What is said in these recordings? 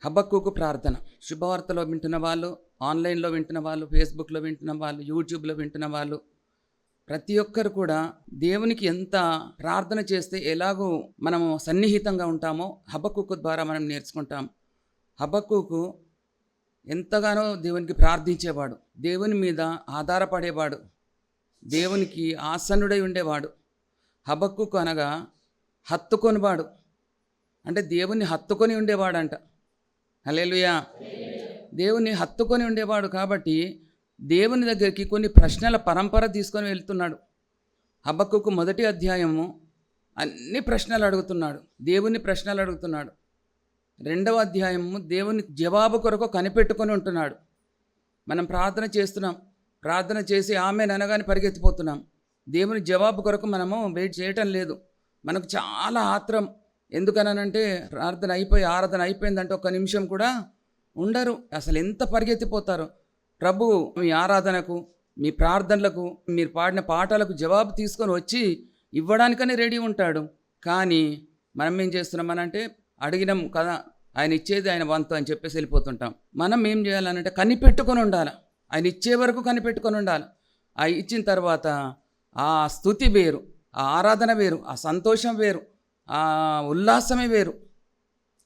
హబక్కూకు ప్రార్థన. శుభవార్తలో వింటున్న వాళ్ళు, ఆన్లైన్లో వింటున్న వాళ్ళు, ఫేస్బుక్లో వింటున్న వాళ్ళు, యూట్యూబ్లో వింటున్న వాళ్ళు, ప్రతి ఒక్కరు కూడా దేవునికి ఎంత ప్రార్థన చేస్తే ఎలాగో మనము సన్నిహితంగా ఉంటామో హబక్కూకు ద్వారా మనం నేర్చుకుంటాం. హబక్కూకు ఎంతగానో దేవునికి ప్రార్థించేవాడు, దేవుని మీద ఆధారపడేవాడు, దేవునికి ఆసన్నుడై ఉండేవాడు. హబక్కూకు అనగా హత్తుకొనివాడు, అంటే దేవుణ్ణి హత్తుకొని ఉండేవాడంట. హల్లెలూయా. దేవుని హత్తుకొని ఉండేవాడు కాబట్టి దేవుని దగ్గరికి కొన్ని ప్రశ్నల పరంపర తీసుకొని వెళ్తున్నాడు. హబక్కూకు 1వ అధ్యాయము అన్ని ప్రశ్నలు అడుగుతున్నాడు, దేవుని ప్రశ్నలు అడుగుతున్నాడు. 2వ అధ్యాయము దేవుని జవాబు కొరకు కనిపెట్టుకొని ఉంటున్నాడు. మనం ప్రార్థన చేస్తున్నాం, ప్రార్థన చేసి ఆమెన్ అనగానే పరిగెత్తిపోతున్నాం. దేవుని జవాబు కొరకు మనము వెయిట్ చేయటం లేదు. మనకు చాలా ఆత్రం. ఎందుకనంటే ప్రార్థన అయిపోయి ఆరాధన అయిపోయిందంటే ఒక్క నిమిషం కూడా ఉండరు. అసలు ఎంత పరిగెత్తిపోతారు. ప్రభు మీ ఆరాధనకు, మీ ప్రార్థనలకు, మీరు పాడిన పాటలకు జవాబు తీసుకొని వచ్చి ఇవ్వడానికనే రెడీ ఉంటాడు. కానీ మనం ఏం చేస్తున్నామనంటే అడిగినాం కదా, ఆయన ఇచ్చేది ఆయన వంతు అని చెప్పేసి వెళ్ళిపోతుంటాం. మనం ఏం చేయాలనంటే కనిపెట్టుకొని ఉండాలి. ఆయన ఇచ్చే వరకు కనిపెట్టుకొని ఉండాలి. ఆ ఇచ్చిన తర్వాత ఆ స్తుతి వేరు, ఆ ఆరాధన వేరు, ఆ సంతోషం వేరు, ఆ ఉల్లాసమే వేరు.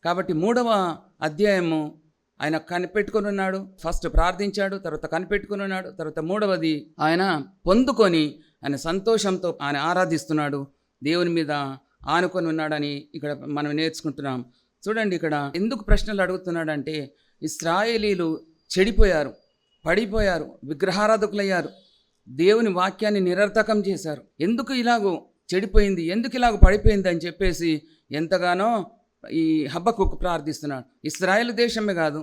కాబట్టి 3వ అధ్యాయము ఆయన కనిపెట్టుకొని ఉన్నాడు. ఫస్ట్ ప్రార్థించాడు, తర్వాత కనిపెట్టుకొని ఉన్నాడు, తర్వాత 3వది ఆయన పొందుకొని ఆయన సంతోషంతో ఆయన ఆరాధిస్తున్నాడు, దేవుని మీద ఆనుకొని ఉన్నాడని ఇక్కడ మనం నేర్చుకుంటున్నాం. చూడండి, ఇక్కడ ఎందుకు ప్రశ్నలు అడుగుతున్నాడంటే ఇశ్రాయేలీలు చెడిపోయారు, పడిపోయారు, విగ్రహారాధకులయ్యారు, దేవుని వాక్యాన్ని నిరర్థకం చేశారు. ఎందుకు ఇలాగో చెడిపోయింది, ఎందుకు ఇలాగ పడిపోయింది అని చెప్పేసి ఎంతగానో ఈ హబక్కూకు ప్రార్థిస్తున్నాడు. ఇశ్రాయేల్ దేశమే కాదు,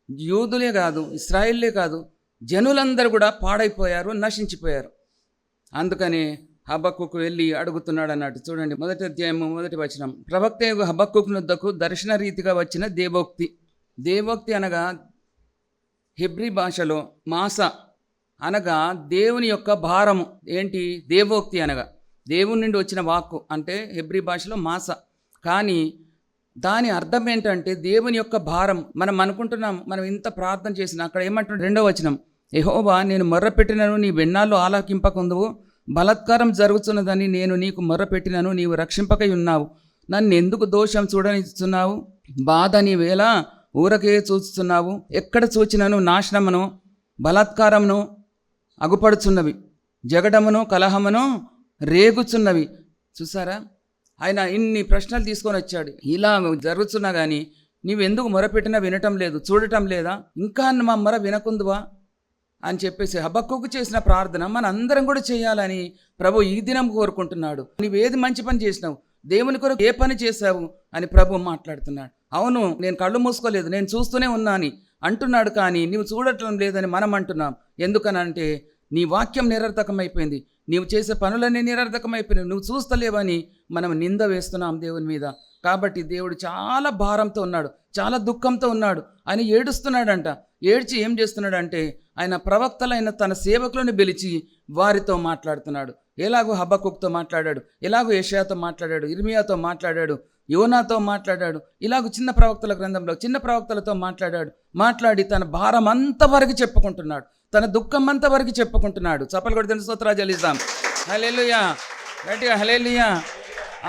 యూదులే కాదు, ఇశ్రాయేలే కాదు, జనులందరూ కూడా పాడైపోయారు, నశించిపోయారు. అందుకని హబక్కూకు వెళ్ళి అడుగుతున్నాడు అన్నట్టు. చూడండి, 1వ అధ్యాయము 1వ వచనం. ప్రవక్త హబక్కూకు వద్దకు దర్శన రీతిగా వచ్చిన దేవోక్తి. దేవోక్తి అనగా హెబ్రీ భాషలో మాస అనగా దేవుని యొక్క భారము. ఏంటి దేవోక్తి అనగా? దేవుని నుండి వచ్చిన వాక్కు అంటే హెబ్రీ భాషలో మాస. కానీ దాని అర్థం ఏంటంటే దేవుని యొక్క భారం. మనం అనుకుంటున్నాం, మనం ఇంత ప్రార్థన చేసిన అక్కడ ఏమంటున్నాడు 2వ వచనం, యెహోవా నేను మొర్రపెట్టినను నీ వెన్నాళ్ళు ఆలకింపకుందువు, బలాత్కారం జరుగుతున్నదని నేను నీకు మొర్రపెట్టినను నీవు రక్షింపకై ఉన్నావు, నన్ను ఎందుకు దోషం చూడనిస్తున్నావు, బాధ నీ వేళ ఊరకే చూస్తున్నావు, ఎక్కడ చూచినను నాశనమును బలాత్కారమును అగుపడుచున్నవి, జగడమును కలహమును రేగుచున్నవి. చూసారా, ఆయన ఇన్ని ప్రశ్నలు తీసుకొని వచ్చాడు. ఇలా జరుగుతున్నా కానీ నీవెందుకు మొరపెట్టినా వినటం లేదు, చూడటం లేదా, ఇంకా మా మొర వినకుందువా అని చెప్పేసి హబక్కూకు చేసిన ప్రార్థన మన అందరం కూడా చేయాలని ప్రభు ఈ దినం కోరుకుంటున్నాడు. నీవేది మంచి పని చేసినావు, దేవుని కొరకు ఏ పని చేశావు అని ప్రభు మాట్లాడుతున్నాడు. అవును, నేను కళ్ళు మూసుకోలేదు, నేను చూస్తూనే ఉన్నా అని అంటున్నాడు. కానీ నీవు చూడటం లేదని మనం అంటున్నాం. ఎందుకనంటే నీ వాక్యం నిరర్థకమైపోయింది, నీవు చేసే పనులన్నీ నిరర్థకమైపోయినాయి, నువ్వు చూస్తలేవని మనం నింద వేస్తున్నాం దేవుని మీద. కాబట్టి దేవుడు చాలా భారంతో ఉన్నాడు, చాలా దుఃఖంతో ఉన్నాడు. ఆయన ఏడుస్తున్నాడంట. ఏడ్చి ఏం చేస్తున్నాడంటే ఆయన ప్రవక్తలైన తన సేవకులను పిలిచి వారితో మాట్లాడుతున్నాడు. ఎలాగో హబక్కూకుతో మాట్లాడాడు, ఎలాగో యెషయాతో మాట్లాడాడు, ఇర్మియాతో మాట్లాడాడు, యోనాతో మాట్లాడాడు. ఇలాగ చిన్న ప్రవక్తల గ్రంథంలో చిన్న ప్రవక్తలతో మాట్లాడాడు. మాట్లాడి తన భారం అంతవరకు చెప్పుకుంటున్నాడు, తన దుఃఖం అంతవరకు చెప్పుకుంటున్నాడు. చప్పలు కొడితే స్తోత్రాలు చెల్లిస్తాం. హల్లెలూయా, గట్టిగా హల్లెలూయా.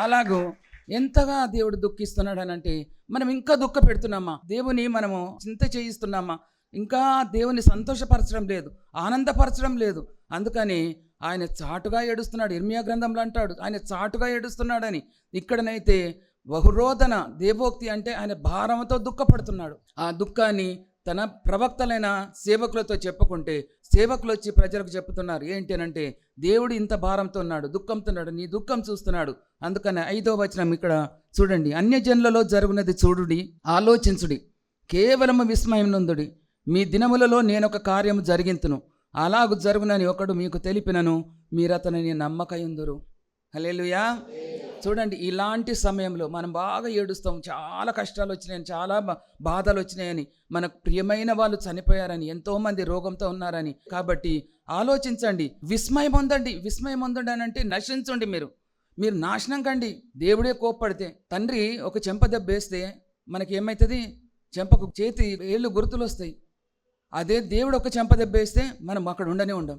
అలాగూ ఎంతగా దేవుడు దుఃఖిస్తున్నాడు అని అంటే మనం ఇంకా దుఃఖ పెడుతున్నామా, దేవుని మనము చింత చేయిస్తున్నామా, ఇంకా దేవుని సంతోషపరచడం లేదు, ఆనందపరచడం లేదు. అందుకని ఆయన చాటుగా ఏడుస్తున్నాడు. ఇర్మియా గ్రంథంలో అంటాడు ఆయన చాటుగా ఏడుస్తున్నాడని. ఇక్కడనైతే బహురోధన దేవోక్తి అంటే ఆయన భారంతో దుఃఖపడుతున్నాడు. ఆ దుఃఖాన్ని తన ప్రవక్తలైన సేవకులతో చెప్పుకుంటే సేవకులు వచ్చి ప్రజలకు చెప్తున్నారు ఏంటి అనంటే దేవుడు ఇంత భారంతో ఉన్నాడు, దుఃఖంతో ఉన్నాడు, నీ దుఃఖం చూస్తున్నాడు. అందుకని 5వ వచనం ఇక్కడ చూడండి, అన్యజనులలో జరుగునది చూడుడి, ఆలోచించుడి, కేవలము విస్మయం నొందుడి, మీ దినములలో నేనొక కార్యము జరిగింతును, అలాగు జరుగునని ఒకడు మీకు తెలిపినను మీరతనిని నమ్మకయుందురు. హల్లెలూయా. చూడండి, ఇలాంటి సమయంలో మనం బాగా ఏడుస్తాం, చాలా కష్టాలు వచ్చినాయని, చాలా బాధలు వచ్చినాయని, మనకు ప్రియమైన వాళ్ళు చనిపోయారని, ఎంతోమంది రోగంతో ఉన్నారని. కాబట్టి ఆలోచించండి, విస్మయం పొందండి. విస్మయం పొందండి అని అంటే నశించండి, మీరు నాశనం కండి. దేవుడే కోప్పడితే, తండ్రి ఒక చెంప దెబ్బేస్తే మనకి ఏమవుతుంది? చెంపకు చేతి ఏళ్ళు గుర్తులు వస్తాయి. అదే దేవుడు ఒక చెంప దెబ్బేస్తే మనం అక్కడ ఉండనే ఉండం,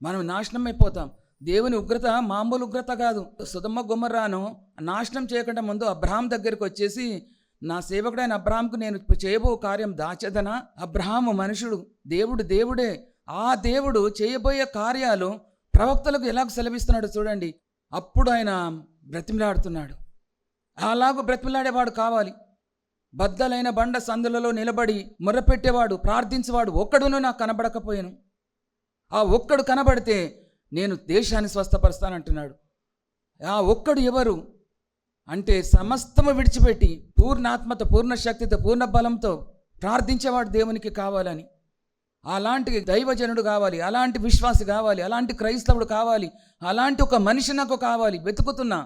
మనం నాశనం అయిపోతాం. దేవుని ఉగ్రత మామూలు ఉగ్రత కాదు. సొదొమ గొమొర్రాను నాశనం చేయకుండా ముందు అబ్రహాం దగ్గరికి వచ్చేసి, నా సేవకుడైన అబ్రహాంకు నేను చేయబో కార్యం దాచదనా? అబ్రహాము మనుషుడు, దేవుడు దేవుడే. ఆ దేవుడు చేయబోయే కార్యాలు ప్రవక్తలకు ఎలాగ సెలవిస్తున్నాడు చూడండి. అప్పుడు ఆయన బ్రతిమలాడుతున్నాడు. అలాగూ బ్రతిమలాడేవాడు కావాలి. బద్దలైన బండ సందులలో నిలబడి మొర్రపెట్టేవాడు, ప్రార్థించేవాడు ఒక్కడును నాకు కనబడకపోయాను. ఆ ఒక్కడు కనబడితే నేను దేశాన్ని స్వస్థపరుస్తానంటున్నాడు. ఆ ఒక్కడు ఎవరు అంటే సమస్తము విడిచిపెట్టి పూర్ణాత్మతో, పూర్ణ శక్తితో, పూర్ణ బలంతో ప్రార్థించేవాడు దేవునికి కావాలని. అలాంటి దైవజనుడు కావాలి, అలాంటి విశ్వాసి కావాలి, అలాంటి క్రైస్తవుడు కావాలి, అలాంటి ఒక మనిషి నాకు కావాలి. వెతుకుతున్నా.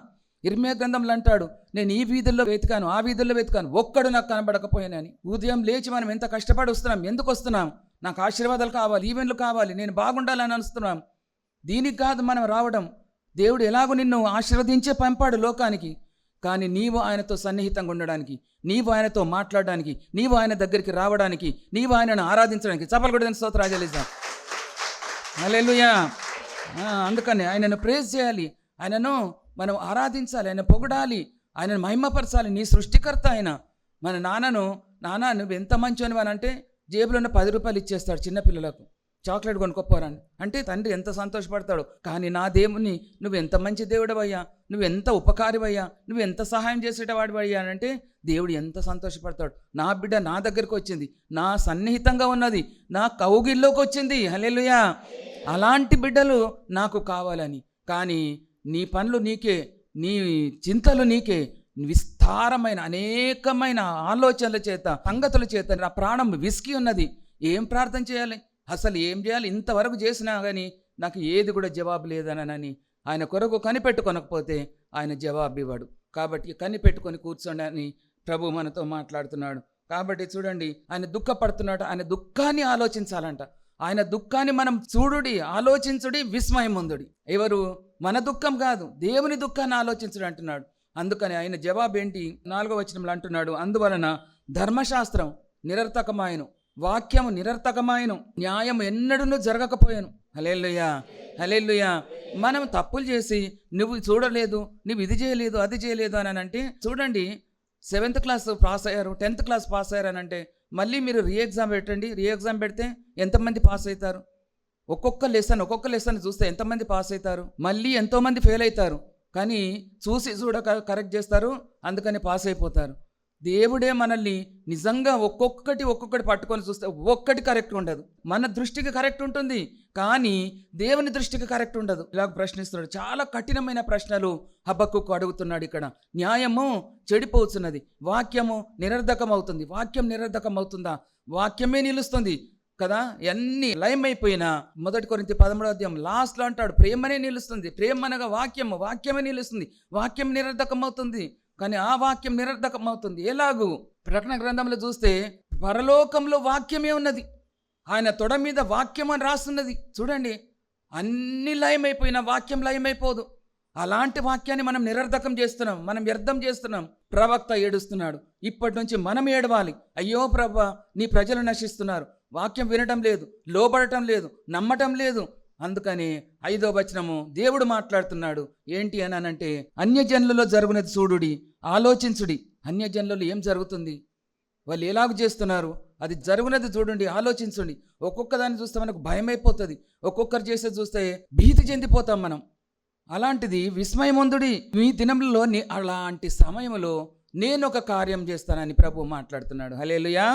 ఇర్మియా గ్రంథంలో అంటాడు, నేను ఈ వీధుల్లో వెతికాను, ఆ వీధుల్లో వెతికాను, ఒక్కడు నాకు కనబడకపోయానని. ఉదయం లేచి మనం ఎంత కష్టపడి వస్తున్నాం, ఎందుకు వస్తున్నాం? నాకు ఆశీర్వాదాలు కావాలి, ఈవెంట్లు కావాలి, నేను బాగుండాలని అనుస్తున్నాం. దీనికి కాదు మనం రావడం. దేవుడు ఎలాగో నిన్ను ఆశీర్వదించే పంపాడు లోకానికి. కానీ నీవు ఆయనతో సన్నిహితంగా ఉండడానికి, నీవు ఆయనతో మాట్లాడడానికి, నీవు ఆయన దగ్గరికి రావడానికి, నీవు ఆయనను ఆరాధించడానికి. చప్పలు కొట్టి స్తోత్రాలు చెల్లిద్దాం. హల్లెలూయా. అందుకని ఆయనను ప్రేజ్ చేయాలి, ఆయనను మనం ఆరాధించాలి, ఆయన పొగడాలి, ఆయనను మహిమపరచాలి. నీ సృష్టికర్త ఆయన. మన నాన్న నువ్వు ఎంత మంచివని అని అంటే జేబులో ఉన్న 10 రూపాయలు ఇచ్చేస్తాడు చిన్నపిల్లలకు, చాక్లెట్ కొనుక్కోపోరని అంటే తండ్రి ఎంత సంతోషపడతాడు. కానీ నా దేవుని నువ్వు ఎంత మంచి దేవుడవయ్యా, నువ్వు ఎంత ఉపకారివయ్యా, నువ్వు ఎంత సహాయం చేసేటవాడివయ్యా అని అంటే దేవుడు ఎంత సంతోషపడతాడు. నా బిడ్డ నా దగ్గరకు వచ్చింది, నా సన్నిహితంగా ఉన్నది, నా కౌగిల్లోకి వచ్చింది. హల్లెలూయా. అలాంటి బిడ్డలు నాకు కావాలని. కానీ నీ పనులు నీకే, నీ చింతలు నీకే, విస్తారమైన అనేకమైన ఆలోచనల చేత, సంగతుల చేత నా ప్రాణం విసికి ఉన్నది. ఏం ప్రార్థన చేయాలి, అసలు ఏం చేయాలి? ఇంతవరకు చేసినా కానీ నాకు ఏది కూడా జవాబు లేదనని ఆయన కొరకు కనిపెట్టుకొనకపోతే ఆయన జవాబు ఇవ్వడు. కాబట్టి కనిపెట్టుకొని కూర్చోండి అని ప్రభు మనతో మాట్లాడుతున్నాడు. కాబట్టి చూడండి, ఆయన దుఃఖపడుతున్నాడు. ఆయన దుఃఖాన్ని ఆలోచించాలంట. ఆయన దుఃఖాన్ని మనం చూడుడి, ఆలోచించుడి, విస్మయం పొందుడి. ఎవరు? మన దుఃఖం కాదు, దేవుని దుఃఖాన్ని ఆలోచించుడు అంటున్నాడు. అందుకని ఆయన జవాబు ఏంటి? 4వ వచనంలో అంటున్నాడు, అందువలన ధర్మశాస్త్రం నిరర్థకమాయను, వాక్యము నిరర్థకమాయను, న్యాయం ఎన్నడూ జరగకపోయాను. హల్లెలూయా, హల్లెలూయా. మనం తప్పులు చేసి నువ్వు చూడలేదు, నువ్వు ఇది చేయలేదు, అది చేయలేదు అని అంటే చూడండి, 7th క్లాస్ పాస్ అయ్యారు, 10th క్లాస్ పాస్ అయ్యారు అని అంటే మళ్ళీ మీరు రీ ఎగ్జామ్ పెట్టండి. రీ ఎగ్జామ్ పెడితే ఎంతమంది పాస్ అవుతారు? ఒక్కొక్క లెసన్ చూస్తే ఎంతమంది పాస్ అవుతారు? మళ్ళీ ఎంతోమంది ఫెయిల్ అవుతారు. కానీ చూడక కరెక్ట్ చేస్తారు, అందుకని పాస్ అయిపోతారు. దేవుడే మనల్ని నిజంగా ఒక్కొక్కటి పట్టుకొని చూస్తే ఒక్కటి కరెక్ట్ ఉండదు. మన దృష్టికి కరెక్ట్ ఉంటుంది, కానీ దేవుని దృష్టికి కరెక్ట్ ఉండదు. ఇలాగ ప్రశ్నిస్తున్నాడు. చాలా కఠినమైన ప్రశ్నలు హబక్కుకు అడుగుతున్నాడు. ఇక్కడ న్యాయము చెడిపోతున్నది, వాక్యము నిరర్ధకం అవుతుంది. వాక్యం నిరర్ధకం అవుతుందా? వాక్యమే నిలుస్తుంది కదా. ఎన్ని లయం అయిపోయినా 1 కొరింథీ 13వ అధ్యాయం లాస్ట్లో అంటాడు, ప్రేమనే నిలుస్తుంది. ప్రేమ అనగా వాక్యమే నిలుస్తుంది. వాక్యం నిరర్ధకం అవుతుంది, కానీ ఆ వాక్యం నిరర్ధకం అవుతుంది. ఎలాగూ ప్రకటన గ్రంథంలో చూస్తే పరలోకంలో వాక్యమే ఉన్నది, ఆయన తొడ మీద వాక్యం అని రాస్తున్నది. చూడండి, అన్ని లయమైపోయినా వాక్యం లయమైపోదు. అలాంటి వాక్యాన్ని మనం నిరర్ధకం చేస్తున్నాం, మనం వ్యర్థం చేస్తున్నాం. ప్రవక్త ఏడుస్తున్నాడు, ఇప్పటి నుంచి మనం ఏడవాలి. అయ్యో ప్రభా, నీ ప్రజలు నశిస్తున్నారు, వాక్యం వినటం లేదు, లోబడటం లేదు, నమ్మటం లేదు. అందుకని 5వ వచనము దేవుడు మాట్లాడుతున్నాడు. ఏంటి అని అంటే, అన్యజనులలో జరుగునది చూడుడి, ఆలోచించుడి. అన్యజనులలో ఏం జరుగుతుంది, వాళ్ళు ఎలాగ చేస్తున్నారు, అది జరుగునది చూడండి, ఆలోచించండి. ఒక్కొక్క దాన్ని చూస్తే మనకు భయం అయిపోతుంది, ఒక్కొక్కరు చేసేది చూస్తే భీతి చెందిపోతాం మనం. అలాంటిది విస్మయమందుడి. మీ దినంలో అలాంటి సమయంలో నేను ఒక కార్యం చేస్తానని ప్రభు మాట్లాడుతున్నాడు. హల్లెలూయా.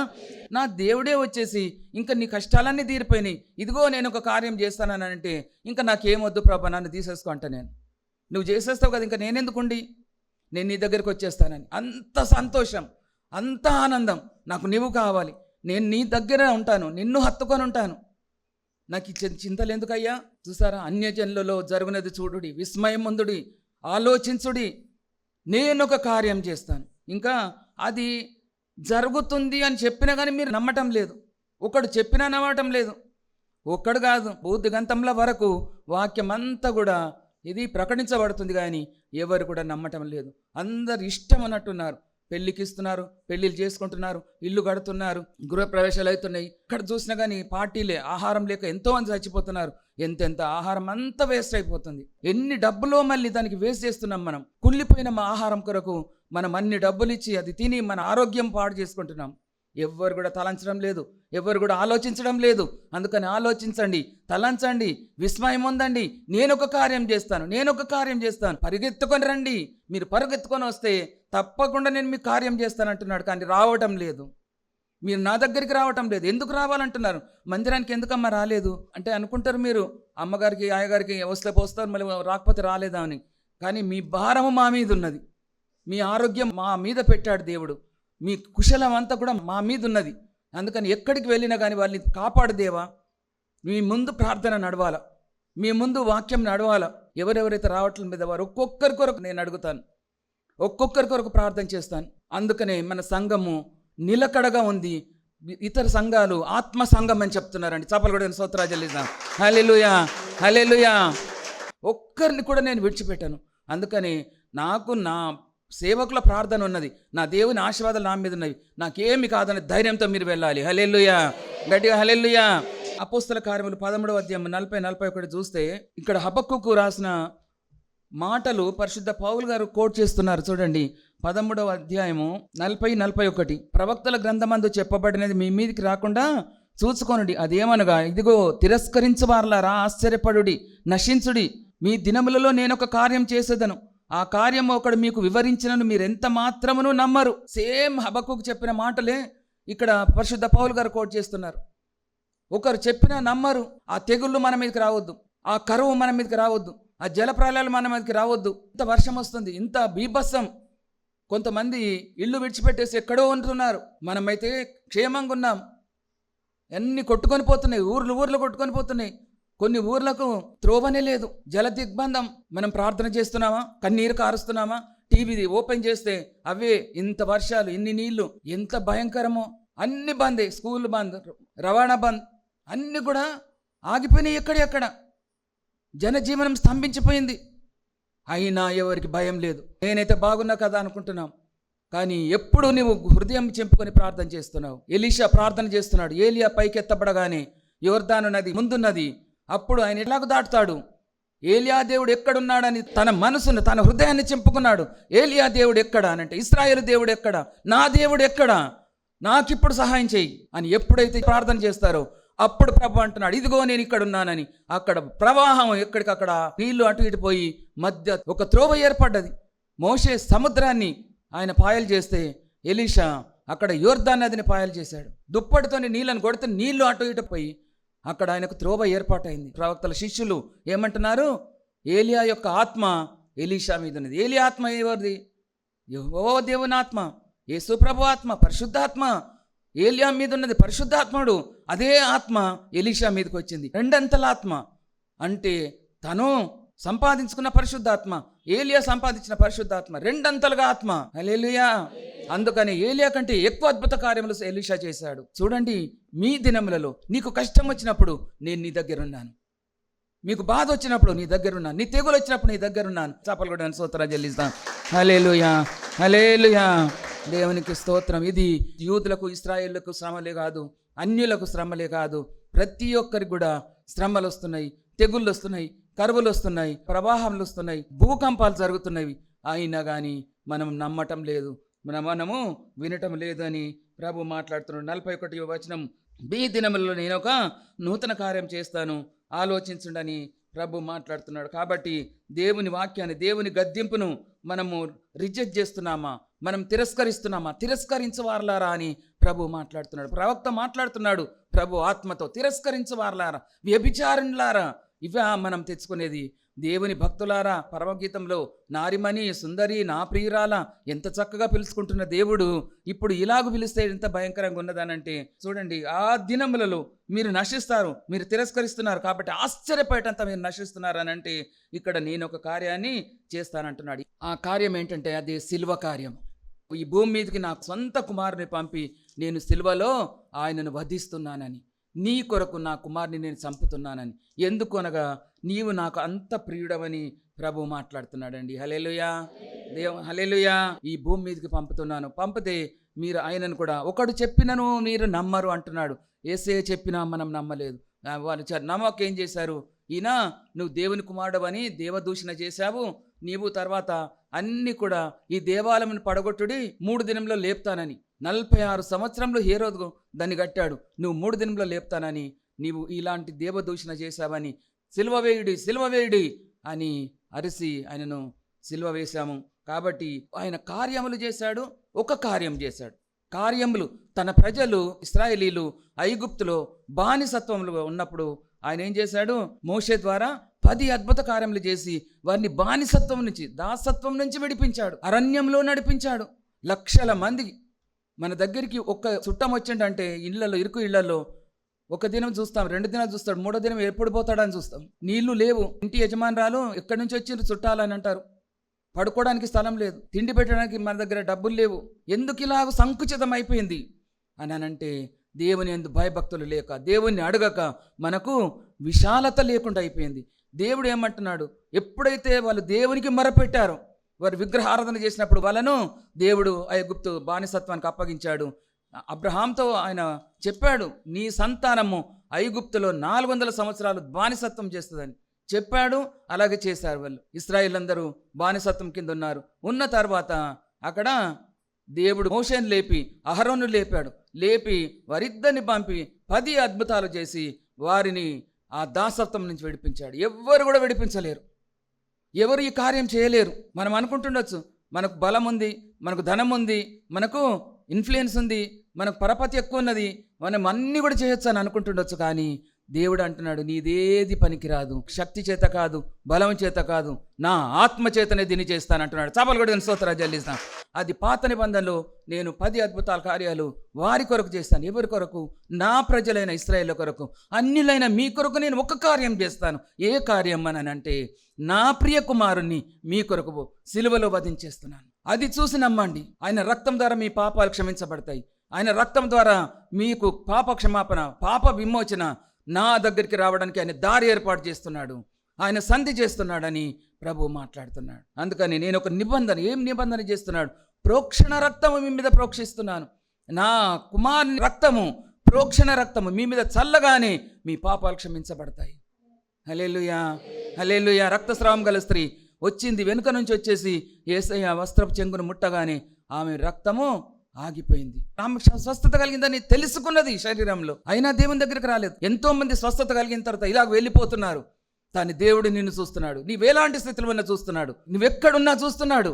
నా దేవుడే వచ్చేసి ఇంకా నీ కష్టాలన్నీ తీరిపోయినాయి, ఇదిగో నేను ఒక కార్యం చేస్తానని అంటే ఇంకా నాకేమొద్దు ప్రభు, నన్ను తీసేసుకో అంట. నువ్వు చేసేస్తావు కదా, ఇంకా నేనెందుకుండి, నేను నీ దగ్గరికి వచ్చేస్తానని. అంత సంతోషం, అంత ఆనందం. నాకు నీవు కావాలి, నేను నీ దగ్గర ఉంటాను, నిన్ను హత్తుకొని ఉంటాను. నాకు ఈ చింతలు ఎందుకయ్యా? చూసారా, అన్యజనులలో జరుగునది చూడుడి, విస్మయమందుడి, ఆలోచించుడి, నేనొక కార్యం చేస్తాను. ఇంకా అది జరుగుతుంది అని చెప్పినా కానీ మీరు నమ్మటం లేదు. ఒకడు చెప్పినా నమ్మటం లేదు. ఒక్కడు కాదు, బూదిగంతంల వరకు వాక్యం అంతా కూడా ఇది ప్రకటించబడుతుంది, కానీ ఎవరు కూడా నమ్మటం లేదు. అందరు ఇష్టం అన్నట్టున్నారు. పెళ్ళికి ఇస్తున్నారు, పెళ్ళిళ్ళు చేసుకుంటున్నారు, ఇల్లు కడుతున్నారు, గృహప్రవేశాలు అవుతున్నాయి. ఇక్కడ చూసినా కానీ పార్టీలే, ఆహారం లేక ఎంతోమంది చచ్చిపోతున్నారు. ఎంతెంత ఆహారం అంతా వేస్ట్ అయిపోతుంది. ఎన్ని డబ్బులో మళ్ళీ దానికి వేస్ట్ చేస్తున్నాం మనం. కుళ్ళిపోయిన మా ఆహారం కొరకు మనం అన్ని డబ్బులు ఇచ్చి అది తిని మన ఆరోగ్యం పాడు చేసుకుంటున్నాం. ఎవ్వరు కూడా తలంచడం లేదు, ఎవరు కూడా ఆలోచించడం లేదు. అందుకని ఆలోచించండి, తలంచండి, విస్మయం ఉందండి. నేనొక కార్యం చేస్తాను, పరిగెత్తుకొని రండి. మీరు పరిగెత్తుకొని వస్తే తప్పకుండా నేను మీ కార్యం చేస్తానంటున్నాడు. కానీ రావటం లేదు, మీరు నా దగ్గరికి రావటం లేదు. ఎందుకు రావాలంటున్నారు? మందిరానికి ఎందుకమ్మా రాలేదు అంటే అనుకుంటారు మీరు, అమ్మగారికి ఆయగారికి వస్తే పోస్తారు, మళ్ళీ రాకపోతే రాలేదా అని. కానీ మీ భారము మా మీద ఉన్నది, మీ ఆరోగ్యం మా మీద పెట్టాడు దేవుడు, మీ కుశలం అంతా కూడా మా మీద ఉన్నది. అందుకని ఎక్కడికి వెళ్ళినా కానీ వాళ్ళని కాపాడు దేవా. మీ ముందు ప్రార్థన నడవాలా, మీ ముందు వాక్యం నడవాలా. ఎవరెవరైతే రావట్ల మీద వారు ఒక్కొక్కరి కొరకు నేను అడుగుతాను, ఒక్కొక్కరి కొరకు ప్రార్థన చేస్తాను. అందుకనే మన సంఘము నిలకడగా ఉంది. ఇతర సంఘాలు ఆత్మ సంఘం అని చెప్తున్నారండి. చప్పలు కూడా స్తోత్రాలు చెల్లిస్తాం. హల్లెలూయా, హల్లెలూయా. ఒక్కరిని కూడా నేను విడిచిపెట్టాను. అందుకని నాకు నా సేవకుల ప్రార్థన ఉన్నది, నా దేవుని ఆశీర్వాదాలు నా మీద ఉన్నవి. నాకేమి కాదనే ధైర్యంతో మీరు వెళ్ళాలి. హల్లెలూయా, గట్టిగా హల్లెలూయా. అపోస్తల కార్యములు 13వ అధ్యాయం 40-41 చూస్తే ఇక్కడ హబక్కూకు రాసిన మాటలు పరిశుద్ధ పౌలు గారు కోట్ చేస్తున్నారు. చూడండి, 13వ అధ్యాయము 40-41. ప్రవక్తల గ్రంథమందు చెప్పబడినది మీ మీదికి రాకుండా చూసుకోనండి. అదేమనగా, ఇదిగో తిరస్కరించవారలారా ఆశ్చర్యపడుడి, నశించుడి. మీ దినములలో నేనొక కార్యం చేసేదను, ఆ కార్యం ఒకడు మీకు వివరించినను మీరెంత మాత్రమును నమ్మరు. సేమ్ హబక్కూకు చెప్పిన మాటలే ఇక్కడ పరిశుద్ధ పౌలు గారు కోట్ చేస్తున్నారు. ఒకరు చెప్పినా నమ్మరు. ఆ తెగుళ్ళు మన మీదకి రావద్దు, ఆ కరువు మన మీదకి రావద్దు, ఆ జలప్రలయాలు మన మీదకి రావద్దు. ఇంత వర్షం వస్తుంది, ఇంత బీభత్సం. కొంతమంది ఇల్లు విడిచిపెట్టేసి ఎక్కడో ఉంటున్నారు, మనమైతే క్షేమంగా ఉన్నాం. అన్నీ కొట్టుకొని పోతున్నాయి, ఊర్లు కొట్టుకొని పోతున్నాయి. కొన్ని ఊర్లకు త్రోవనే లేదు, జల దిగ్బంధం. మనం ప్రార్థన చేస్తున్నామా, కన్నీరు కారుస్తున్నామా? టీవీ ఓపెన్ చేస్తే అవే ఇంత వర్షాలు, ఇన్ని నీళ్లు, ఎంత భయంకరమో. అన్ని బందే, స్కూల్ బంద్, రవాణా బంద్, అన్ని కూడా ఆగిపోయినాయి. ఎక్కడెక్కడ జనజీవనం స్తంభించిపోయింది. అయినా ఎవరికి భయం లేదు. నేనైతే బాగున్నా కదా అనుకుంటున్నాం, కానీ ఎప్పుడు నువ్వు హృదయం చెంపుకొని ప్రార్థన చేస్తున్నావు. ఎలీషా ప్రార్థన చేస్తున్నాడు. ఏలియా పైకెత్తబడగానే యోర్దాను నది ముందున్నది. అప్పుడు ఆయన ఎలాగ దాటుతాడు? ఏలియా దేవుడు ఎక్కడున్నాడని తన మనసును, తన హృదయాన్ని చెంపుకున్నాడు. ఏలియా దేవుడు ఎక్కడ అనంటే, ఇశ్రాయేలు దేవుడు ఎక్కడ, నా దేవుడు ఎక్కడ, నాకిప్పుడు సహాయం చేయి అని ఎప్పుడైతే ప్రార్థన చేస్తారో అప్పుడు ప్రభు అంటున్నాడు, ఇదిగో నేను ఇక్కడ ఉన్నానని. అక్కడ ప్రవాహం ఎక్కడికక్కడ, నీళ్లు అటు ఇటు పోయి మధ్య ఒక త్రోవ ఏర్పడ్డది. మోషే సముద్రాన్ని ఆయన పాయలు చేస్తే ఎలీషా అక్కడ యోర్దాన్ నదిని పాయలు చేశాడు. దుప్పటితోని నీళ్ళను కొడితే నీళ్లు అటు ఇటు పోయి అక్కడ ఆయనకు త్రోవ ఏర్పాటైంది. ప్రవక్తల శిష్యులు ఏమంటున్నారు? ఏలియా యొక్క ఆత్మ ఎలీషా మీద ఉన్నది. ఏలియా ఆత్మ ఎవరిది? యెహోవా దేవుని ఆత్మ, యేసు ప్రభు ఆత్మ, పరిశుద్ధాత్మ. ఏలియా మీద ఉన్నది పరిశుద్ధాత్ముడు, అదే ఆత్మ ఎలీషా మీదకి వచ్చింది. రెండంతల ఆత్మ అంటే తను సంపాదించుకున్న పరిశుద్ధాత్మ, ఏలియా సంపాదించిన పరిశుద్ధాత్మ, రెండంతలుగా ఆత్మ. హల్లెలూయా. అందుకని ఏలియా కంటే ఎక్కువ అద్భుత కార్యములు ఎలీషా చేశాడు. చూడండి, మీ దినములలో నీకు కష్టం వచ్చినప్పుడు నేను నీ దగ్గర ఉన్నాను, మీకు బాధ వచ్చినప్పుడు నీ దగ్గర ఉన్నాను, నీ తెగులు వచ్చినప్పుడు నీ దగ్గర ఉన్నాను. చాపలు కూడా స్తోత్రాలు చెల్లిస్తాను. హల్లెలూయా, హల్లెలూయా. దేవునికి స్తోత్రం. ఇది యూదులకు, ఇశ్రాయేలులకు శ్రమలే కాదు, అన్యులకు శ్రమలే కాదు, ప్రతి ఒక్కరికి కూడా శ్రమలు వస్తున్నాయి, తెగుళ్ళు వస్తున్నాయి, కరువులు వస్తున్నాయి, ప్రవాహములు వస్తున్నాయి, భూకంపాలు జరుగుతున్నవి. అయినా కానీ మనం నమ్మటం లేదు, మనము వినటం లేదని ప్రభు మాట్లాడుతున్నాడు. 41వ వచనం, మీ దినములలో నేను ఒక నూతన కార్యం చేస్తాను, ఆలోచించుండని ప్రభు మాట్లాడుతున్నాడు. కాబట్టి దేవుని వాక్యాన్ని, దేవుని గద్దింపును మనము రిజెక్ట్ చేస్తున్నామా, మనం తిరస్కరిస్తున్నామా? తిరస్కరించవారలారా అని ప్రభు మాట్లాడుతున్నాడు. ప్రవక్త మాట్లాడుతున్నాడు ప్రభు ఆత్మతో, తిరస్కరించవారలారా, వ్యభిచారులారా. ఇవే మనం తెచ్చుకునేది. దేవుని భక్తులారా, పరమగీతంలో నారిమణి, సుందరి, నా ప్రియురాల ఎంత చక్కగా పిలుచుకుంటున్న దేవుడు ఇప్పుడు ఇలాగ పిలిస్తే ఎంత భయంకరంగా ఉన్నదనంటే, చూడండి, ఆ దినములలో మీరు నశిస్తారు, మీరు తిరస్కరిస్తున్నారు కాబట్టి ఆశ్చర్యపడేటంత మీరు నశిస్తున్నారు అని అంటే, ఇక్కడ నేను ఒక కార్యాన్ని చేస్తానంటున్నాడు. ఆ కార్యం ఏంటంటే అదే సిలువ కార్యం. ఈ భూమి మీదకి నా సొంత కుమారుని పంపి నేను సిలువలో ఆయనను వధిస్తున్నానని, నీ కొరకు నా కుమారుని నేను చంపుతున్నానని. ఎందుకు అనగా నీవు నాకు అంత ప్రియుడవని ప్రభు మాట్లాడుతున్నాడండి. హల్లెలూయా, హల్లెలూయా. ఈ భూమి మీదకి పంపుతున్నాను, పంపితే మీరు ఆయనను కూడా ఒకడు చెప్పినను మీరు నమ్మరు అంటున్నాడు. యేసయ్య చెప్పినా మనం నమ్మలేదు. వాళ్ళు నమ్మక ఏం చేశారు, ఈయన నువ్వు దేవుని కుమారుడవని దేవదూషణ చేశావు, నీవు తర్వాత అన్నీ కూడా ఈ దేవాలయం పడగొట్టుడి 3 దినంలో లేపుతానని. 46 సంవత్సరంలో హేరోదు దాన్ని కట్టాడు. నువ్వు 3 దినంలో లేపుతానని, నీవు ఇలాంటి దేవదూషణ చేశావని సిలువ వేయుడి అని అరిసి ఆయనను సిలువ వేశాము. కాబట్టి ఆయన కార్యములు చేశాడు, ఒక కార్యం చేశాడు. కార్యములు తన ప్రజలు ఇశ్రాయేలీలు ఐగుప్తులో బానిసత్వంలో ఉన్నప్పుడు ఆయన ఏం చేశాడు, మోషే ద్వారా 10 అద్భుత కార్యములు చేసి వారిని బానిసత్వం నుంచి, దాసత్వం నుంచి విడిపించాడు, అరణ్యంలో నడిపించాడు. లక్షల మంది మన దగ్గరికి ఒక్క చుట్టం వచ్చిండంటే ఇళ్లలో, ఇరుకు ఇళ్లలో ఒక దినం చూస్తాం, 2 దినాలు చూస్తాడు, 3వ దినం ఎప్పుడు పోతాడని చూస్తాం. నీళ్లు లేవు, ఇంటి యజమానురాలు ఎక్కడి నుంచి వచ్చిండ్రు చుట్టాలని అంటారు. పడుకోవడానికి స్థలం లేదు, తిండి పెట్టడానికి మన దగ్గర డబ్బులు లేవు. ఎందుకు ఇలాగ సంకుచితం అయిపోయింది అని అంటే దేవుని యందు భయభక్తులు లేక, దేవుణ్ణి అడగక మనకు విశాలత లేకుండా అయిపోయింది. దేవుడు ఏమంటున్నాడు, ఎప్పుడైతే వాళ్ళు దేవునికి మొరపెట్టారో, వారు విగ్రహారాధన చేసినప్పుడు వాళ్ళను దేవుడు ఐగుప్తు బానిసత్వానికి అప్పగించాడు. అబ్రహాంతో ఆయన చెప్పాడు, నీ సంతానము ఐగుప్తులో 400 సంవత్సరాలు బానిసత్వం చేస్తుందని చెప్పాడు. అలాగే చేశారు. వాళ్ళు ఇశ్రాయేల్ అందరూ బానిసత్వం కింద ఉన్నారు. ఉన్న తర్వాత అక్కడ దేవుడు మోషేను లేపి అహరోను లేపి వారిద్దరిని పంపి 10 అద్భుతాలు చేసి వారిని ఆ దాసత్వం నుంచి విడిపించాడు. ఎవ్వరు కూడా విడిపించలేరు, ఎవరు ఈ కార్యం చేయలేరు. మనం అనుకుంటుండొచ్చు, మనకు బలం ఉంది, మనకు ధనం ఉంది, మనకు ఇన్ఫ్లుయెన్స్ ఉంది, మనకు పరపతి ఎక్కువ ఉన్నది, మనం అన్నీ కూడా చేయొచ్చు అని అనుకుంటుండొచ్చు. కానీ దేవుడు అంటున్నాడు, నీదేది పనికిరాదు, శక్తి చేత కాదు, బలం చేత కాదు, నా ఆత్మ చేతనే దీన్ని చేస్తానంటున్నాడు. చాపలు కూడా స్తోత్రాలు చెల్లిస్తాను. అది పాత నిబంధనలో నేను 10 అద్భుతాల కార్యాలు వారి కొరకు చేస్తాను. ఎవరి కొరకు? నా ప్రజలైన ఇశ్రాయేలు కొరకు, అన్యులైన మీ కొరకు నేను ఒక కార్యం చేస్తాను. ఏ కార్యం అని అంటే, నా ప్రియ కుమారుణ్ణి మీ కొరకు సిలువలో వధించేస్తున్నాను. అది చూసి నమ్మండి. ఆయన రక్తం ద్వారా మీ పాపాలు క్షమించబడతాయి. ఆయన రక్తం ద్వారా మీకు పాప క్షమాపణ, పాప విమోచన నా దగ్గరికి రావడానికి ఆయన దారి ఏర్పాటు చేస్తున్నాడు, ఆయన సంధి చేస్తున్నాడని ప్రభు మాట్లాడుతున్నాడు. అందుకని నేను ఒక నిబంధన, ఏం నిబంధన చేస్తున్నాడు, ప్రోక్షణ రక్తము మీ మీద ప్రోక్షిస్తున్నాను. నా కుమారుని రక్తము, ప్రోక్షణ రక్తము మీ మీద చల్లగానే మీ పాపాలు క్షమించబడతాయి. హల్లెలూయా, హల్లెలూయా. రక్తస్రావం గల స్త్రీ వచ్చింది, వెనుక నుంచి వచ్చేసి యేసయ్య వస్త్రపు చెంగును ముట్టగానే ఆమె రక్తము ఆగిపోయింది. ఆమె స్వస్థత కలిగిందని తెలుసుకున్నది శరీరంలో, అయినా దేవుని దగ్గరికి రాలేదు. ఎంతో మంది స్వస్థత కలిగిన తర్వాత ఇలాగ వెళ్ళిపోతున్నారు. కానీ దేవుడు నిన్ను చూస్తున్నాడు, నీవెలాంటి స్థితిలో ఉన్నా చూస్తున్నాడు, నువ్వెక్కడున్నా చూస్తున్నాడు.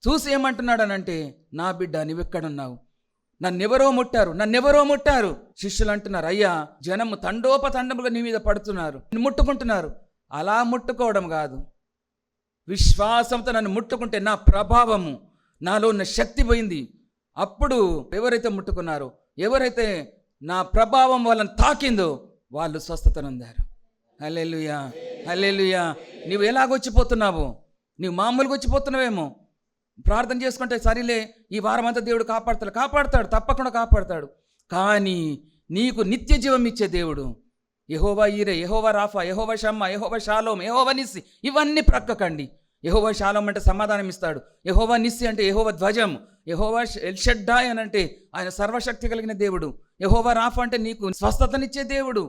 చూసి ఏమంటున్నాడు అనంటే, నా బిడ్డ నువ్వెక్కడున్నావు, నన్నెవరో ముట్టారు. శిష్యులు అంటున్నారు, అయ్యా జనము తండోపతండముగా నీ మీద పడుతున్నారు, నిన్ను ముట్టుకుంటున్నారు. అలా ముట్టుకోవడం కాదు, విశ్వాసంతో నన్ను ముట్టుకుంటే నా ప్రభావము, నాలో ఉన్న శక్తి పోయింది. అప్పుడు ఎవరైతే ముట్టుకున్నారో, ఎవరైతే నా ప్రభావం వాళ్ళని తాకిందో వాళ్ళు స్వస్థతనుందారు. హల్లెలూయా, హల్లెలూయా. నువ్వు ఎలాగొచ్చిపోతున్నావు, నువ్వు మామూలుగా వచ్చిపోతున్నావేమో. ప్రార్థన చేసుకుంటే సరిలే, ఈ వారం అంతా దేవుడు కాపాడతాడు, తప్పకుండా కాపాడతాడు. కానీ నీకు నిత్య జీవం ఇచ్చే దేవుడు యెహోవా ఈరే, యెహోవా రాఫా, యెహోవా షమ్మా, యెహోవా షాలోమ్, యెహోవా నిస్సి, ఇవన్నీ ప్రక్కకండి. యెహోవా షాలోమ్ అంటే సమాధానం ఇస్తాడు, యెహోవా నిస్సి అంటే యెహోవా ధ్వజం, యెహోవా ఎల్షడ్డాయ్ అని అంటే ఆయన సర్వశక్తి కలిగిన దేవుడు, యెహోవా రాఫా అంటే నీకు స్వస్థతనిచ్చే దేవుడు,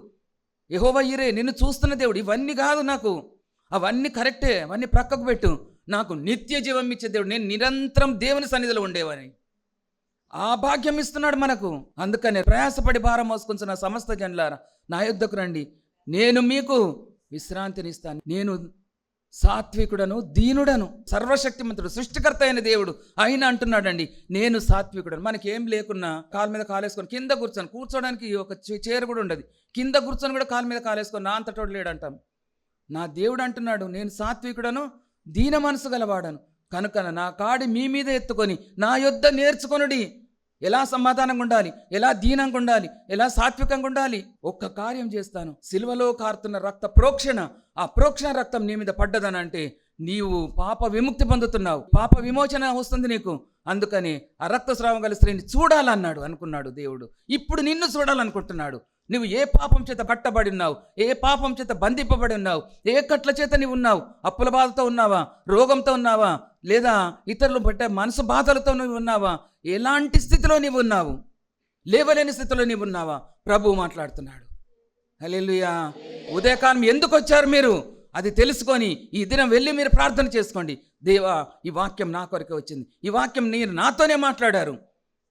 యెహోవా ఈరే నిన్ను చూస్తున్న దేవుడు. ఇవన్నీ కాదు నాకు, అవన్నీ కరెక్టే, అవన్నీ ప్రక్కకు పెట్టు. నాకు నిత్య జీవం ఇచ్చే దేవుడు, నేను నిరంతరం దేవుని సన్నిధిలో ఉండేవాని, ఆ భాగ్యం ఇస్తున్నాడు మనకు. అందుకని ప్రయాసపడి భారం మోసుకుంటున్న సమస్త జనులారా నా యొద్దకు రండి, నేను మీకు విశ్రాంతినిస్తాను. నేను సాత్వికుడను, దీనుడను, సర్వశక్తిమంతుడు, సృష్టికర్త అయిన దేవుడు ఆయన అంటున్నాడండి, నేను సాత్వికుడను. మనకేం లేకున్నా కాలు మీద కాలేసుకొని కింద కూర్చోడానికి ఒక చైర్ కూడా ఉండదు, కింద కూర్చొని కూడా కాలు మీద కాలేసుకొని నా అంతటోడు లేడంటాం. నా దేవుడు అంటున్నాడు, నేను సాత్వికుడను, దీన మనసు గలవాడను, కనుక నా కాడి మీ మీద ఎత్తుకొని నా యొద్ద నేర్చుకొనుడి. ఎలా సమాధానంగా ఉండాలి, ఎలా దీనంగా ఉండాలి, ఎలా సాత్వికంగా ఉండాలి. ఒక్క కార్యం చేస్తాను, సిలువలో కారుతున్న రక్త ప్రోక్షణ, ఆ ప్రోక్షణ రక్తం నీ మీద పడ్డదని అంటే నీవు పాప విముక్తి పొందుతున్నావు, పాప విమోచన వస్తుంది నీకు. అందుకని ఆ రక్తస్రావం గల స్త్రీని చూడాలన్నాడు అనుకున్నాడు దేవుడు. ఇప్పుడు నిన్ను చూడాలనుకుంటున్నాడు. నువ్వు ఏ పాపం చేత కట్టబడి ఉన్నావు, ఏ పాపం చేత బంధింపబడి ఉన్నావు, ఏ కట్ల చేత నీవు ఉన్నావు? అప్పుల బాధతో ఉన్నావా? రోగంతో ఉన్నావా? లేదా ఇతరులు పట్టే మనసు బాధలతో నువ్వు ఉన్నావా? ఎలాంటి స్థితిలో నీవు ఉన్నావు? లేవలేని స్థితిలో నీవు ఉన్నావా? ప్రభువు మాట్లాడుతున్నాడు. హల్లెలూయా. ఉదయకాలం ఎందుకు వచ్చారు మీరు? అది తెలుసుకొని ఈ దినం వెళ్ళి మీరు ప్రార్థన చేసుకోండి. దేవా, ఈ వాక్యం నా కొరకే వచ్చింది, ఈ వాక్యం మీరు నాతోనే మాట్లాడారు,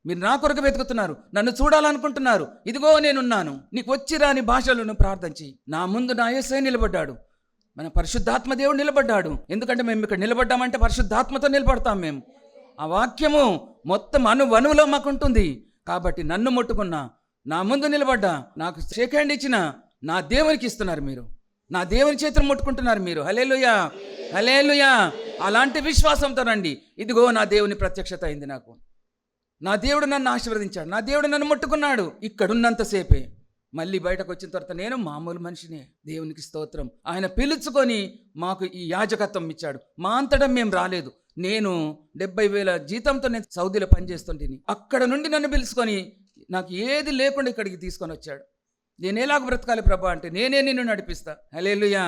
మీరు నా కొరకు వెతుకుతున్నారు, నన్ను చూడాలనుకుంటున్నారు, ఇదిగో నేనున్నాను, నీకు వచ్చి రాని భాషలను ప్రార్థన చెయ్యి. నా ముందు నా యేసయ్య నిలబడ్డాడు, మన పరిశుద్ధాత్మ దేవుడు నిలబడ్డాడు. ఎందుకంటే మేము ఇక్కడ నిలబడ్డామంటే పరిశుద్ధాత్మతో నిలబడతాం. మేము ఆ వాక్యము మొత్తం అణువణువులో మాకు ఉంటుంది. కాబట్టి నన్ను ముట్టుకున్నా, నా ముందు నిలబడ్డా, నాకు షేక్ హ్యాండ్ ఇచ్చిన నా దేవునికి ఇస్తున్నారు మీరు, నా దేవుని చేతులు ముట్టుకుంటున్నారు మీరు. హల్లెలూయా, హల్లెలూయా. అలాంటి విశ్వాసంతో రండి. ఇదిగో నా దేవుని ప్రత్యక్షత అయింది నాకు, నా దేవుడు నన్ను ఆశీర్వదించాడు, నా దేవుడు నన్ను ముట్టుకున్నాడు. ఇక్కడున్నంతసేపే. మళ్ళీ బయటకు వచ్చిన తర్వాత నేను మామూలు మనిషినే. దేవునికి స్తోత్రం. ఆయన పిలుచుకొని మాకు ఈ యాజకత్వం ఇచ్చాడు. మా అంతటా మేము రాలేదు. నేను 70,000 జీతంతో నేను సౌదీలో పనిచేస్తుంటేని అక్కడ నుండి నన్ను పిలుచుకొని నాకు ఏది లేకుండా ఇక్కడికి తీసుకొని వచ్చాడు. నేను ఎలాగ బ్రతకాలి ప్రభా అంటే, నేనే నిన్ను నడిపిస్తా. హల్లెలూయా.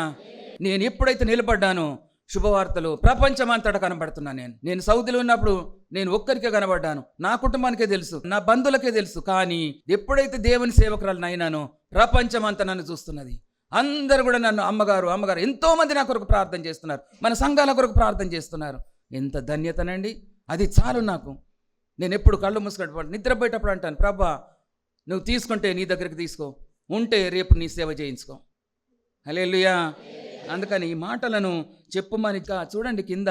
నేను ఎప్పుడైతే నిలబడ్డానో శుభవార్తలు ప్రపంచమంతటా కనబడుతున్నా. నేను సౌదీలో ఉన్నప్పుడు నేను ఒక్కరికే కనబడ్డాను, నా కుటుంబానికే తెలుసు, నా బంధువులకే తెలుసు. కానీ ఎప్పుడైతే దేవుని సేవకురాలను అయినానో ప్రపంచమంతా నన్ను చూస్తున్నది. అందరూ కూడా నన్ను అమ్మగారు అమ్మగారు ఎంతోమంది నా కొరకు ప్రార్థన చేస్తున్నారు, మన సంఘాల కొరకు ప్రార్థన చేస్తున్నారు. ఎంత ధన్యతనండి. అది చాలు నాకు. నేను ఎప్పుడు కళ్ళు మూసుకుంటే నిద్రపోయేటప్పుడు అంటాను, ప్రభా నువ్వు తీసుకుంటే నీ దగ్గరికి తీసుకో, ఉంటే రేపు నీ సేవ చేయించుకో. హల్లెలూయా. అందుకని ఈ మాటలను చెప్పుమని చూడండి, కింద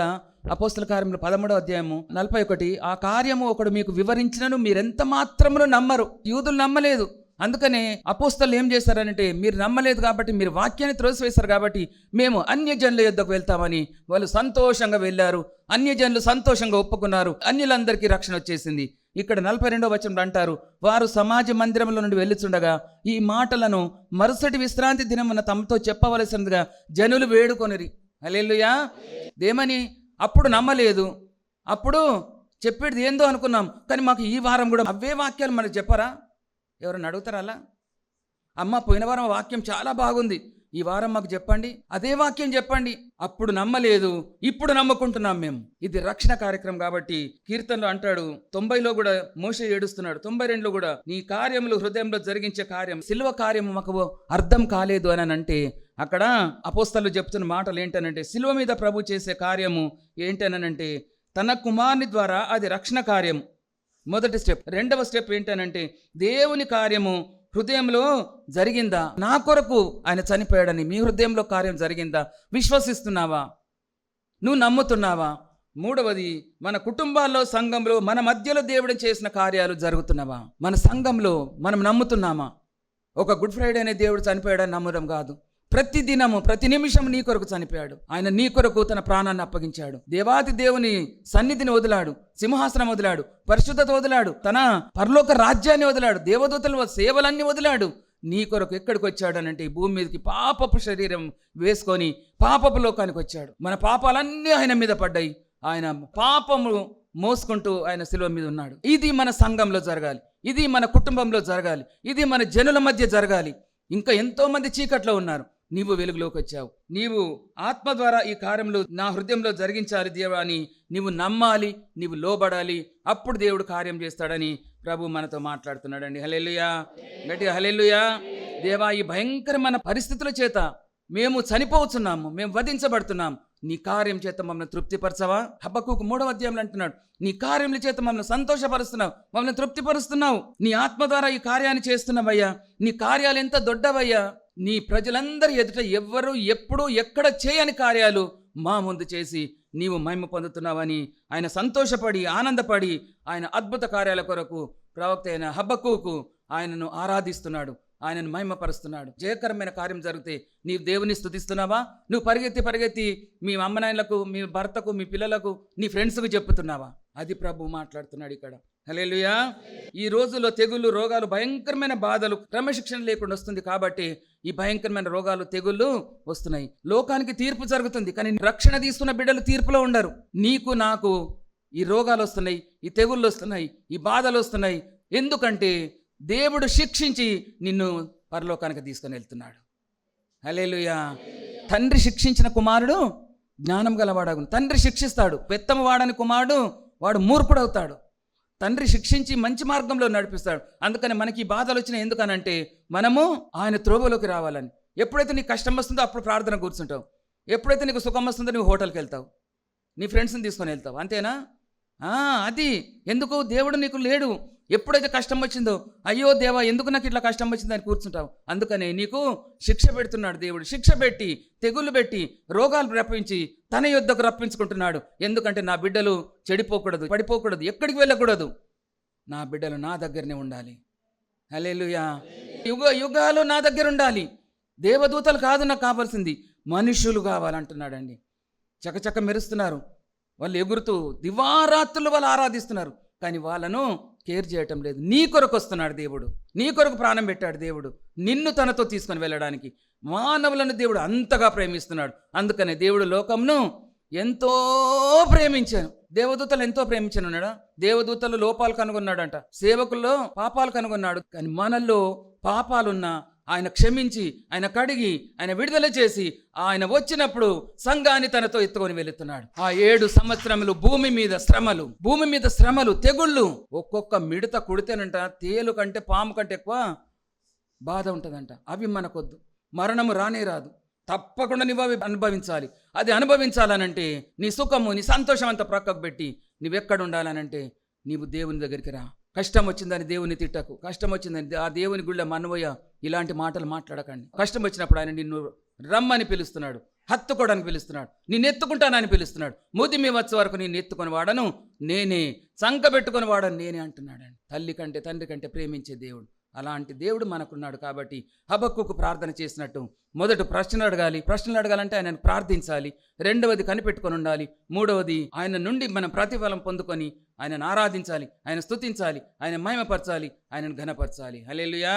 అపోస్తల కార్యములు 13వ అధ్యాయము 41, ఆ కార్యము ఒకడు మీకు వివరించినను మీరెంత మాత్రమును నమ్మరు. యూదులు నమ్మలేదు. అందుకనే అపోస్తలు ఏం చేశారంటే, మీరు నమ్మలేదు కాబట్టి, మీరు వాక్యాన్ని త్రోసివేశారు కాబట్టి మేము అన్యజనుల యొద్దకు వెళ్తామని వాళ్ళు సంతోషంగా వెళ్ళారు. అన్యజనులు సంతోషంగా ఒప్పుకున్నారు. అన్యులందరికీ రక్షణ వచ్చేసింది. ఇక్కడ 42వ వచనంలో అంటారు, వారు సమాజ మందిరంలో నుండి వెళ్ళుచుండగా ఈ మాటలను మరుసటి విశ్రాంతి దినమున తమతో చెప్పవలసిందిగా జనులు వేడుకొనిరి. హల్లెలూయా. దేమని? అప్పుడు నమ్మలేదు, అప్పుడు చెప్పేది ఏందో అనుకున్నాం, కానీ మాకు ఈ వారం కూడా అవే వాక్యాలు మనకు చెప్పరా? ఎవరైనా అడుగుతారా అలా? అమ్మ, పోయిన వారం వాక్యం చాలా బాగుంది, ఈ వారం మాకు చెప్పండి, అదే వాక్యం చెప్పండి. అప్పుడు నమ్మలేదు, ఇప్పుడు నమ్ముకుంటున్నాం మేము. ఇది రక్షణ కార్యక్రమం కాబట్టి కీర్తనలో అంటాడు, 90లో కూడా మోషే ఏడుస్తున్నాడు, 92లో కూడా నీ కార్యములు హృదయంలో జరిగించే కార్యం, సిలువ కార్యము మాకు అర్థం కాలేదు అని అంటే, అక్కడ అపోస్తలు చెప్తున్న మాటలు ఏంటనంటే, సిలువ మీద ప్రభు చేసే కార్యము ఏంటనంటే తన కుమారుని ద్వారా అది రక్షణ కార్యం. మొదటి స్టెప్. రెండవ స్టెప్ ఏంటనంటే దేవుని కార్యము హృదయంలో జరిగిందా? నా కొరకు ఆయన చనిపోయాడని మీ హృదయంలో కార్యం జరిగిందా? విశ్వసిస్తున్నావా? నువ్వు నమ్ముతున్నావా? మూడవది, మన కుటుంబాల్లో, సంఘంలో, మన మధ్యలో దేవుడు చేసిన కార్యాలు జరుగుతున్నావా? మన సంఘంలో మనం నమ్ముతున్నామా? ఒక గుడ్ ఫ్రైడే అనే దేవుడు చనిపోయాడని నమ్మడం కాదు. ప్రతి దినము, ప్రతి నిమిషం నీ కొరకు చనిపోయాడు. ఆయన నీ కొరకు తన ప్రాణాన్ని అప్పగించాడు. దేవాతి దేవుని సన్నిధిని వదిలాడు, సింహాసనం వదిలాడు, పరిశుద్ధత వదిలాడు, తన పరలోక రాజ్యాన్ని వదిలాడు, దేవదూతల సేవలన్నీ వదిలాడు. నీ కొరకు ఎక్కడికి వచ్చాడు అనంటే ఈ భూమి మీదకి పాపపు శరీరం వేసుకొని పాపపు లోకానికి వచ్చాడు. మన పాపాలన్నీ ఆయన మీద పడ్డాయి. ఆయన పాపము మోసుకుంటూ ఆయన శిలువ మీద ఉన్నాడు. ఇది మన సంఘంలో జరగాలి, ఇది మన కుటుంబంలో జరగాలి, ఇది మన జనుల మధ్య జరగాలి. ఇంకా ఎంతోమంది చీకట్లో ఉన్నారు, నీవు వెలుగులోకి వచ్చావు. నీవు ఆత్మ ద్వారా ఈ కార్యములు నా హృదయంలో జరిగించాలి దేవా అని నీవు నమ్మాలి, నీవు లోబడాలి. అప్పుడు దేవుడు కార్యం చేస్తాడని ప్రభు మనతో మాట్లాడుతున్నాడండి. హల్లెలూయా. గట్టిగా హల్లెలూయా. దేవా, ఈ భయంకరమైన పరిస్థితుల చేత మేము చనిపోతున్నాము, మేము వధించబడుతున్నాం. నీ కార్యం చేత మమ్మల్ని తృప్తిపరచవా? హబక్కూకు 3వ అధ్యాయంలో అంటున్నాడు, నీ కార్యముల చేత మమ్మల్ని సంతోషపరుస్తున్నావు, మమ్మల్ని తృప్తిపరుస్తున్నావు. నీ ఆత్మ ద్వారా ఈ కార్యాన్ని చేస్తున్నావయ్యా. నీ కార్యాలు ఎంత దొడ్డవయ్యా. నీ ప్రజలందరి ఎదుట ఎవ్వరూ ఎప్పుడూ ఎక్కడ చేయని కార్యాలు మా ముందు చేసి నీవు మహిమ పొందుతున్నావని ఆయన సంతోషపడి ఆనందపడి ఆయన అద్భుత కార్యాల కొరకు ప్రవక్త అయిన హబక్కూకు ఆయనను ఆరాధిస్తున్నాడు, ఆయనను మహిమపరుస్తున్నాడు. జయకరమైన కార్యం జరిగితే నీవు దేవుని స్తుతిస్తున్నావా? నువ్వు పరిగెత్తి మీ అమ్మనాయనలకు, మీ భర్తకు, మీ పిల్లలకు, నీ ఫ్రెండ్స్కు చెప్పుతున్నావా? అది ప్రభు మాట్లాడుతున్నాడు ఇక్కడ. హల్లెలూయా. ఈ రోజుల్లో తెగుళ్ళు, రోగాలు, భయంకరమైన బాధలు, క్రమశిక్షణ లేకుండా వస్తుంది కాబట్టి ఈ భయంకరమైన రోగాలు, తెగుళ్ళు వస్తున్నాయి. లోకానికి తీర్పు జరుగుతుంది, కానీ రక్షణ తీసుకున్న బిడ్డలు తీర్పులో ఉండరు. నీకు నాకు ఈ రోగాలు వస్తున్నాయి, ఈ తెగుళ్ళు వస్తున్నాయి, ఈ బాధలు వస్తున్నాయి. ఎందుకంటే దేవుడు శిక్షించి నిన్ను పరలోకానికి తీసుకొని వెళ్తున్నాడు. హల్లెలూయా. తండ్రి శిక్షించిన కుమారుడు జ్ఞానం గలవాడగును. తండ్రి శిక్షిస్తాడు. పెత్తము వాడని కుమారుడు వాడు మూర్ఖుడవుతాడు. తండ్రి శిక్షించి మంచి మార్గంలో నడిపిస్తాడు. అందుకని మనకి ఈ బాధలు వచ్చినాయి ఎందుకనంటే మనము ఆయన త్రోవలోకి రావాలని. ఎప్పుడైతే నీకు కష్టం వస్తుందో అప్పుడు ప్రార్థన కూర్చుంటావు. ఎప్పుడైతే నీకు సుఖం వస్తుందో నువ్వు హోటల్కి వెళ్తావు, నీ ఫ్రెండ్స్ని తీసుకొని వెళ్తావు. అంతేనా? అది ఎందుకు? దేవుడు నీకు లేడు. ఎప్పుడైతే కష్టం వచ్చిందో అయ్యో దేవా ఎందుకు నాకు ఇట్లా కష్టం వచ్చిందని కూర్చుంటావు. అందుకనే నీకు శిక్ష పెడుతున్నాడు దేవుడు. శిక్ష పెట్టి, తెగుళ్ళు పెట్టి, రోగాలు రప్పించి తన యొద్దకు రప్పించుకుంటున్నాడు. ఎందుకంటే నా బిడ్డలు చెడిపోకూడదు, పడిపోకూడదు, ఎక్కడికి వెళ్ళకూడదు. నా బిడ్డలు నా దగ్గరనే ఉండాలి. హల్లెలూయా. యుగాలు నా దగ్గర ఉండాలి. దేవదూతలు కాదు నాకు కావాల్సింది, మనుషులు కావాలంటున్నాడండి. చకచక మెరుస్తున్నారు, వాళ్ళు ఎగురుతూ దివారాత్రులు వాళ్ళు ఆరాధిస్తున్నారు, కానీ వాళ్ళను కేర్ చేయటం లేదు. నీ కొరకు వస్తున్నాడు దేవుడు, నీ కొరకు ప్రాణం పెట్టాడు దేవుడు, నిన్ను తనతో తీసుకొని వెళ్ళడానికి. మానవులను దేవుడు అంతగా ప్రేమిస్తున్నాడు. అందుకనే దేవుడు లోకంను ఎంతో ప్రేమించాను. దేవదూతలు ఎంతో ప్రేమించాను. దేవదూతలు లోపాలు కనుగొన్నాడంట, సేవకుల్లో పాపాలు కనుగొన్నాడు. కానీ మనల్లో పాపాలున్నా ఆయన క్షమించి, ఆయన కడిగి, ఆయన విడుదల చేసి, ఆయన వచ్చినప్పుడు సంఘాన్ని తనతో ఎత్తుకొని వెళుతున్నాడు. ఆ 7 సంవత్సరములు భూమి మీద శ్రమలు, తెగుళ్ళు. ఒక్కొక్క మిడత కుడితేనంట తేలు కంటే పాము కంటే ఎక్కువ బాధ ఉంటుందంట. అవి మనకొద్దు. మరణము రానే రాదు, తప్పకుండా నువ్వు అవి అనుభవించాలి. అది అనుభవించాలనంటే నీ సుఖము, నీ సంతోషం అంతా ప్రక్కకు పెట్టి నువ్వెక్కడ ఉండాలనంటే నీవు దేవుని దగ్గరికి రా. కష్టం వచ్చిందని దేవుని తిట్టకు. కష్టం వచ్చిందని ఆ దేవుని గుళ్ళ మనవయ్య ఇలాంటి మాటలు మాట్లాడకండి. కష్టం వచ్చినప్పుడు ఆయన నిన్ను రమ్మని పిలుస్తున్నాడు, హత్తుకోవడానికి పిలుస్తున్నాడు, నిన్ను ఎత్తుకుంటానని పిలుస్తున్నాడు. మూతిమి వచ్చే వరకు నిన్ను ఎత్తుకొని వాడను నేనే, సంక పెట్టుకొని వాడను నేనే అంటున్నాడు. తల్లి కంటే తండ్రి కంటే ప్రేమించే దేవుడు. అలాంటి దేవుడు మనకున్నాడు. కాబట్టి హబక్కుకు ప్రార్థన చేసినట్టు మొదట ప్రశ్నలు అడగాలంటే ఆయనను ప్రార్థించాలి. రెండవది కనిపెట్టుకొని ఉండాలి. మూడవది ఆయన నుండి మనం ప్రతిఫలం పొందుకొని ఆయనను ఆరాధించాలి, ఆయన స్తుతించాలి, ఆయన మహిమపరచాలి, ఆయనను ఘనపరచాలి. హల్లెలూయా.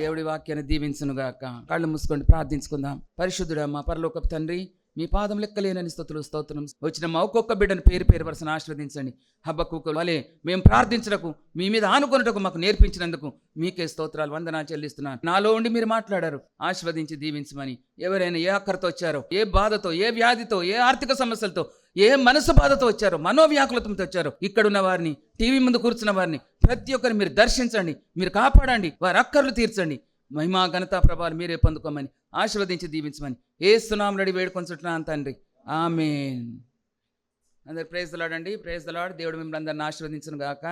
దేవుడి వాక్యాన్ని దీవించునుగాక. కళ్ళు మూసుకొని ప్రార్థించుకుందాం. పరిశుద్ధుడా మా పరలోకపు తండ్రి, మీ పాదం లెక్కలేనని స్తోత్రం. వచ్చిన మా ఒక్కొక్క బిడ్డను పేరు వరుసను ఆశీర్వదించండి. హబక్కుకు వలె మేము ప్రార్థించటకు, మీ మీద ఆనుకొనుటకు మాకు నేర్పించినందుకు మీకే స్తోత్రాలు, వందనాలు చెల్లిస్తున్నాను. నాలో ఉండి మీరు మాట్లాడారు, ఆశీర్వదించి దీవించమని. ఎవరైనా ఏ అక్కరతో వచ్చారో, ఏ బాధతో, ఏ వ్యాధితో, ఏ ఆర్థిక సమస్యలతో, ఏ మనసు బాధతో వచ్చారో, మనోవ్యాకులతంతో వచ్చారో, ఇక్కడున్న వారిని, టీవీ ముందు కూర్చున్న వారిని ప్రతి ఒక్కరిని మీరు దర్శించండి, మీరు కాపాడండి, వారి అక్కర్లు తీర్చండి. మహిమా ఘనతా ప్రభావాలు మీరే పొందుకోమని ఆశీర్వదించి దీవించమని యేసు నామములో వేడుకొంచుంటున్నాను తండ్రి. ఆమేన్. అందరు ప్రైజ్ ది లార్డ్ అండి. Praise the lord. దేవుడు మిమ్మల్ని అందరిని ఆశీర్వదించును గాక.